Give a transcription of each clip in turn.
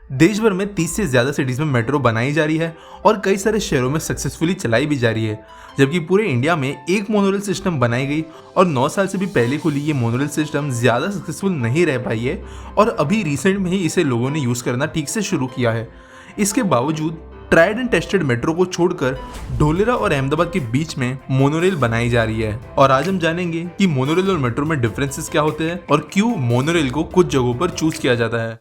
देश भर में 30 से ज्यादा सिटीज में मेट्रो बनाई जा रही है और कई सारे शहरों में सक्सेसफुली चलाई भी जा रही है, जबकि पूरे इंडिया में एक मोनोरेल सिस्टम बनाई गई और 9 साल से भी पहले खुली ये मोनोरेल सिस्टम ज्यादा सक्सेसफुल नहीं रह पाई है और अभी रिसेंट में ही इसे लोगों ने यूज करना ठीक से शुरू किया है। इसके बावजूद ट्राइड एंड टेस्टेड मेट्रो को छोड़कर ढोलेरा और अहमदाबाद के बीच में मोनोरेल बनाई जा रही है और आज हम जानेंगे कि मोनोरेल और मेट्रो में डिफरेंसेस क्या होते हैं और क्यों मोनोरेल को कुछ जगहों पर चूज किया जाता है।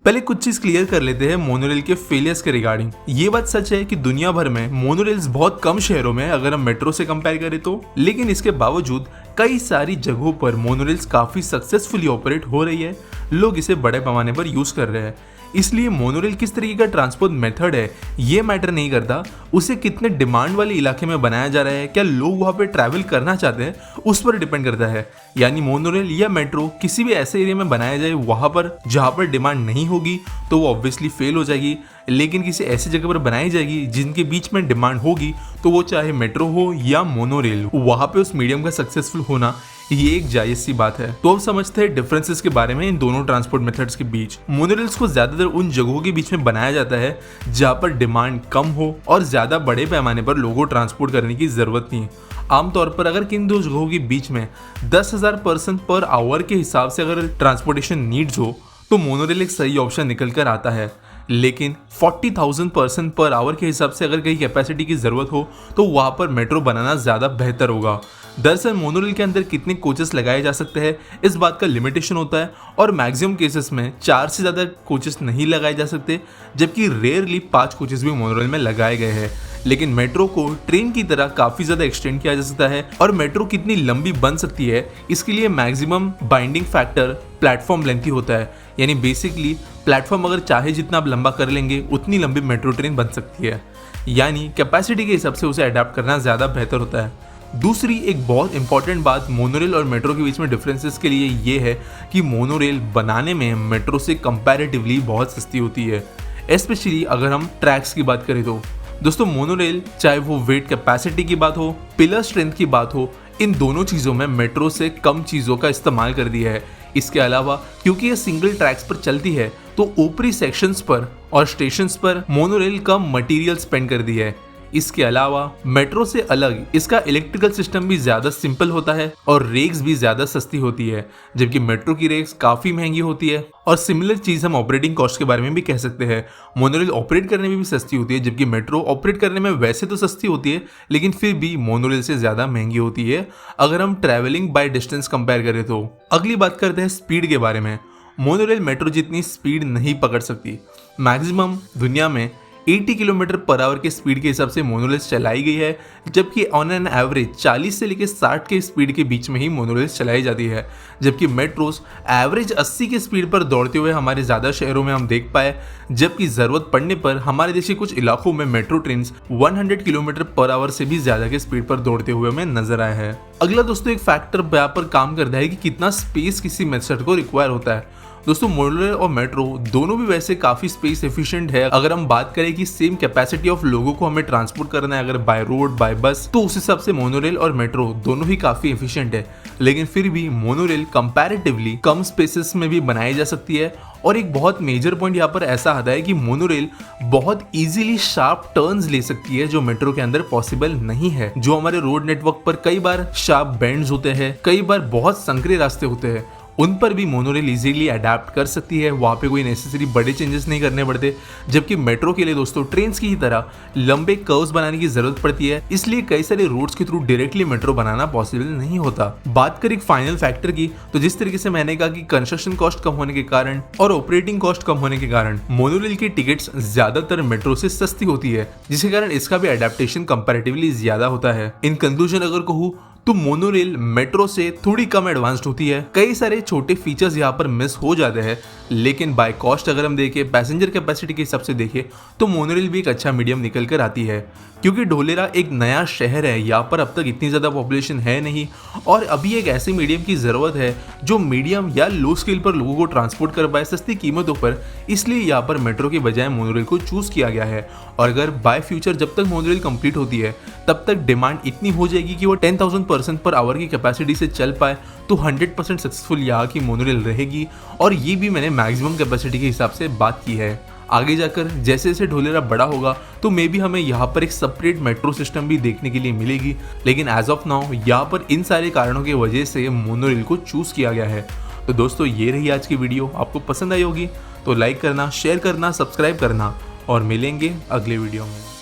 पहले कुछ चीज क्लियर कर लेते हैं मोनोरेल के फेलियर्स के रिगार्डिंग। ये बात सच है कि दुनिया भर में मोनोरेल्स बहुत कम शहरों में अगर हम मेट्रो से कंपेयर करें तो, लेकिन इसके बावजूद कई सारी जगहों पर मोनोरेल्स काफी सक्सेसफुली ऑपरेट हो रही है, लोग इसे बड़े पैमाने पर यूज कर रहे हैं। इसलिए मोनोरेल किस तरीके का ट्रांसपोर्ट मेथड है ये मैटर नहीं करता, उसे कितने डिमांड वाले इलाके में बनाया जा रहा है, क्या लोग वहाँ पे ट्रैवल करना चाहते हैं, उस पर डिपेंड करता है। यानी मोनोरेल या मेट्रो किसी भी ऐसे एरिया में बनाया जाए वहाँ पर जहाँ पर डिमांड नहीं होगी तो वो ऑब्वियसली फेल हो जाएगी, लेकिन किसी ऐसी जगह पर बनाई जाएगी जिनके बीच में डिमांड होगी तो वो चाहे मेट्रो हो या मोनोरेल, वहाँ पे उस मीडियम का सक्सेसफुल होना ये एक जायज सी बात है। तो अब समझते हैं डिफरेंसेस के बारे में इन दोनों ट्रांसपोर्ट मेथड्स के बीच। मोनोरेल्स को ज्यादातर उन जगहों के बीच में बनाया जाता है जहाँ पर डिमांड कम हो और ज्यादा बड़े पैमाने पर लोगों को ट्रांसपोर्ट करने की जरूरत नहीं। आमतौर पर अगर किन दो जगहों के बीच में 10,000 पर्सन पर आवर के हिसाब से अगर ट्रांसपोर्टेशन नीड्स हो तो मोनोरेल एक सही ऑप्शन निकल कर आता है, लेकिन 40,000 पर्सन पर आवर के हिसाब से अगर कहीं कैपेसिटी की जरूरत हो तो वहां पर मेट्रो बनाना ज्यादा बेहतर होगा। दरअसल मोनोरेल के अंदर कितने कोचेस लगाए जा सकते हैं इस बात का लिमिटेशन होता है और मैक्सिमम केसेस में 4 से ज्यादा कोचेस नहीं लगाए जा सकते, जबकि रेयरली 5 कोचेस भी मोनोरेल में लगाए गए हैं। लेकिन मेट्रो को ट्रेन की तरह काफी ज्यादा एक्सटेंड किया जा सकता है और मेट्रो कितनी लंबी बन सकती है इसके लिए maximum binding factor platform length ही होता है। यानी बेसिकली प्लेटफॉर्म अगर चाहे जितना आप लंबा कर लेंगे उतनी लंबी मेट्रो ट्रेन बन सकती है, यानी कैपेसिटी के हिसाब से उसे अडेप्ट करना ज्यादा बेहतर होता है। दूसरी एक बहुत इंपॉर्टेंट बात मोनोरेल और मेट्रो के बीच में डिफरेंसेस के लिए ये है कि मोनोरेल बनाने में मेट्रो से कंपैरेटिवली बहुत सस्ती होती है, स्पेशली अगर हम ट्रैक्स की बात करें तो। दोस्तों मोनोरेल चाहे वो वेट कैपेसिटी की बात हो, पिलर स्ट्रेंथ की बात हो, इन दोनों चीज़ों में मेट्रो से कम चीज़ों का इस्तेमाल कर दिया है। इसके अलावा क्योंकि ये सिंगल ट्रैक्स पर चलती है तो ऊपरी सेक्शंस पर और स्टेशंस पर मोनोरेल कम मटेरियल स्पेंड कर दिया है। इसके अलावा मेट्रो से अलग इसका इलेक्ट्रिकल सिस्टम भी ज्यादा सिंपल होता है और रेक्स भी ज्यादा सस्ती होती है, जबकि मेट्रो की रेक्स काफी महंगी होती है। और सिमिलर चीज हम ऑपरेटिंग कॉस्ट के बारे में भी कह सकते हैं। मोनोरेल ऑपरेट करने में भी सस्ती होती है, जबकि मेट्रो ऑपरेट करने में वैसे तो सस्ती होती है लेकिन फिर भी मोनोरेल से ज्यादा महंगी होती है अगर हम ट्रैवलिंग बाय डिस्टेंस कंपेयर करें तो। अगली बात करते हैं स्पीड के बारे में। मोनोरेल मेट्रो जितनी स्पीड नहीं पकड़ सकती। मैक्सिमम दुनिया में 80 किलोमीटर पर आवर के स्पीड के हिसाब से मोनोरेल्स चलाई गई है, जबकि ऑन एन एवरेज 40 से लेकर 60 के स्पीड के बीच में ही मोनोरेल्स चलाई जाती है, जबकि मेट्रोस एवरेज 80 के स्पीड पर दौड़ते हुए हमारे ज़्यादा शहरों में हम देख पाए, जबकि ज़रूरत पड़ने पर हमारे देश के कुछ इलाकों में metro train 100 kilometre per hour से भी ज़्यादा के स्पीड पर दौड़ते हुए हमें नजर आया है। अगला दोस्तों एक फैक्टर यहाँ पर काम करता है कि कितना स्पेस किसी मेथड को रिक्वायर होता है। दोस्तों मोनोरेल और मेट्रो दोनों भी वैसे काफी स्पेस एफिशिएंट है। अगर हम बात करें कि सेम कैपेसिटी ऑफ लोगों को हमें ट्रांसपोर्ट करना है अगर बाय रोड बाय बस, तो उस हिसाब से मोनोरेल और मेट्रो दोनों ही काफी एफिशिएंट है, लेकिन फिर भी मोनोरेल कंपैरेटिवली कम स्पेसेस में भी बनाई जा सकती है। और एक बहुत मेजर पॉइंट यहाँ पर ऐसा आता है कि मोनोरेल बहुत इजीली शार्प टर्न्स ले सकती है जो मेट्रो के अंदर पॉसिबल नहीं है। जो हमारे रोड नेटवर्क पर कई बार शार्प बेंड्स होते हैं, कई बार बहुत संकरे रास्ते होते हैं, उन पर भी मोनोरेल इजीली अडेप्ट कर सकती है, वहाँ पे कोई नेसेसरी बड़े चेंजेस नहीं करने पड़ते। जबकि मेट्रो के लिए दोस्तों ट्रेन्स की ही तरह लंबे कर्व्स बनाने की जरूरत पड़ती है, इसलिए कई सारे रोड्स के थ्रू डायरेक्टली मेट्रो बनाना पॉसिबल नहीं होता। बात करें एक फाइनल फैक्टर की, तो जिस तरीके से मैंने कहा कि कंस्ट्रक्शन कॉस्ट कम होने के कारण और ऑपरेटिंग कॉस्ट कम होने के कारण मोनोरेल की टिकट्स ज्यादातर मेट्रो से सस्ती होती है, जिसके कारण इसका भी अडेप्टेशन कंपैरेटिवली ज्यादा होता है। इन कंक्लूजन अगर कहूँ तो मोनोरेल मेट्रो से थोड़ी कम एडवांस्ड होती है। कई सारे छोटे फीचर्स यहाँ पर मिस हो जाते हैं, लेकिन बाय कॉस्ट अगर हम देखें, पैसेंजर कैपेसिटी के हिसाब से देखें तो मोनोरेल भी एक अच्छा मीडियम निकल कर आती है। क्योंकि ढोलेरा एक नया शहर है, यहाँ पर अब तक इतनी ज़्यादा पॉपुलेशन है नहीं और अभी एक ऐसे मीडियम की ज़रूरत है जो मीडियम या लो स्केल पर लोगों को ट्रांसपोर्ट कर पाए सस्ती कीमतों पर। इसलिए यहाँ पर मेट्रो के बजाय मोनोरेल को चूज़ किया गया है। और अगर बाय फ्यूचर जब तक मोनोरेल कंप्लीट होती है तब तक डिमांड इतनी हो जाएगी कि वो 10,000 पर्सन पर आवर की कैपेसिटी से चल पाए, तो 100% सक्सेसफुल यहाँ की मोनोरेल रहेगी। और ये भी मैंने मैक्सिमम कैपेसिटी के हिसाब से बात की है। आगे जाकर जैसे जैसे ढोलेरा बड़ा होगा तो मे भी हमें यहाँ पर एक सेपरेट मेट्रो सिस्टम भी देखने के लिए मिलेगी, लेकिन एज ऑफ नाउ यहाँ पर इन सारे कारणों की वजह से मोनोरेल को चूज़ किया गया है। तो दोस्तों ये रही आज की वीडियो, आपको पसंद आई होगी तो लाइक करना, शेयर करना, सब्सक्राइब करना और मिलेंगे अगले वीडियो में।